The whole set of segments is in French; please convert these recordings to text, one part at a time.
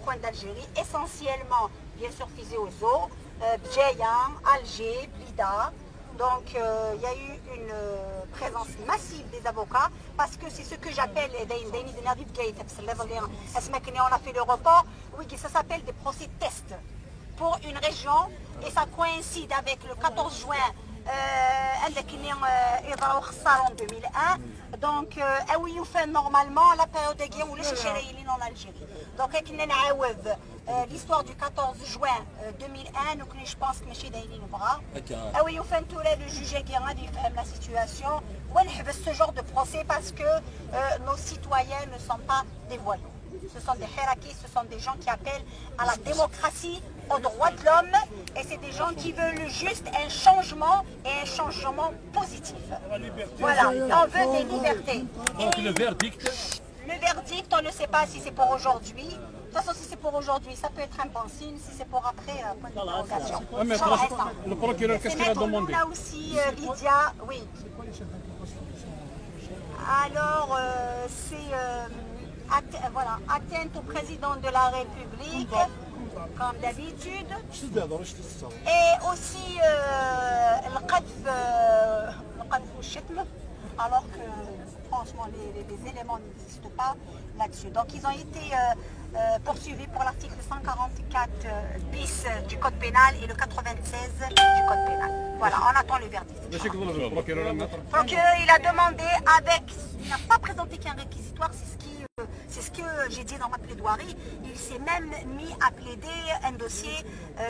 coins d'Algérie, essentiellement, bien sûr, Tizi Ouzou, Bdjaïa, Alger, Blida. Donc il y a eu une présence massive des avocats parce que c'est ce que j'appelle, on a fait le report, oui, ça s'appelle des procès tests pour une région et ça coïncide avec le 14 juin en 2001. Donc oui, on fait normalement la période de guerre où les Chéchéréilines en Algérie. Donc l'histoire du 14 juin 2001, donc je pense que M. Daïli nous bras. Oui, on fait tout le juge guerre, il fait la situation. On fait ce genre de procès parce que nos citoyens ne sont pas des voyous. Ce sont des hirakis, ce sont des gens qui appellent à la démocratie, aux droits de l'homme, et c'est des gens qui veulent juste un changement et un changement positif. Voilà, on veut des libertés. Et le verdict, on ne sait pas si c'est pour aujourd'hui. De toute façon, si c'est pour aujourd'hui, ça peut être un bon signe. Si c'est pour après, point d'interrogation. le procureur, qu'est-ce qu'il a demandé? On a aussi Lydia, oui. Alors, c'est voilà, atteinte au président de la République, comme d'habitude. Et aussi le qadf au shetm, alors que franchement les éléments n'existent pas là-dessus. Donc ils ont été poursuivis pour l'article 144 bis du code pénal et le 96 du code pénal. Voilà, on attend le verdict. Le procureur, il a demandé il n'a pas présenté qu'un réquisitoire, c'est ce que j'ai dit dans ma plaidoirie. Il s'est même mis à plaider un dossier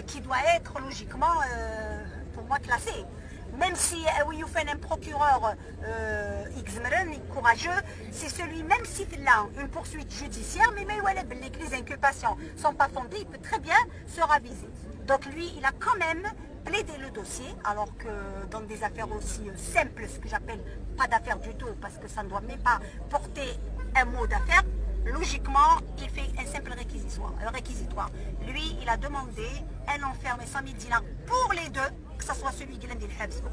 qui doit être logiquement, pour moi, classé. Même si oui, un procureur courageux, c'est celui, même si il a une poursuite judiciaire, mais les inculpations ne sont pas fondées, il peut très bien se raviser. Donc lui, il a quand même plaidé le dossier, alors que dans des affaires aussi simples, ce que j'appelle pas d'affaires du tout, parce que ça ne doit même pas porter un mot d'affaire, logiquement, il fait un simple réquisitoire. Lui, il a demandé un enfermé 100 000 dinars pour les deux, que ce soit celui qui l'a dit le Habs ou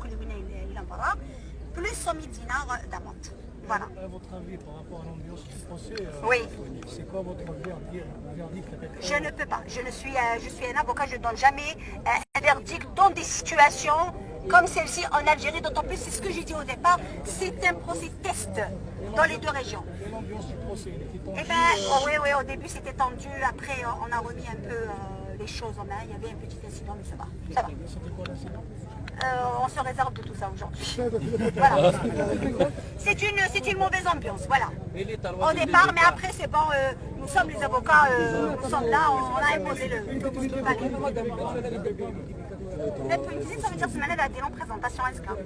plus 100 000 dinars d'amende. Voilà. À votre avis, par rapport à l'ambiance du procès, oui. C'est quoi votre verdict? Je ne peux pas. Je suis un avocat, je ne donne jamais un verdict dans des situations comme celle-ci en Algérie, d'autant plus, c'est ce que j'ai dit au départ, c'est un procès test dans les deux régions. Et l'ambiance du procès, il était tendu? Eh bien, oui, au début c'était tendu, après on a remis un peu les choses en main, il y avait un petit incident, mais ça va. C'était quoi l'incident? On se réserve de tout ça aujourd'hui. Voilà. C'est une mauvaise ambiance, voilà. Au départ, mais après c'est bon, nous sommes les avocats, nous sommes là, on a imposé le qu'il fallait. Ça veut dire que c'est une présentation esclave.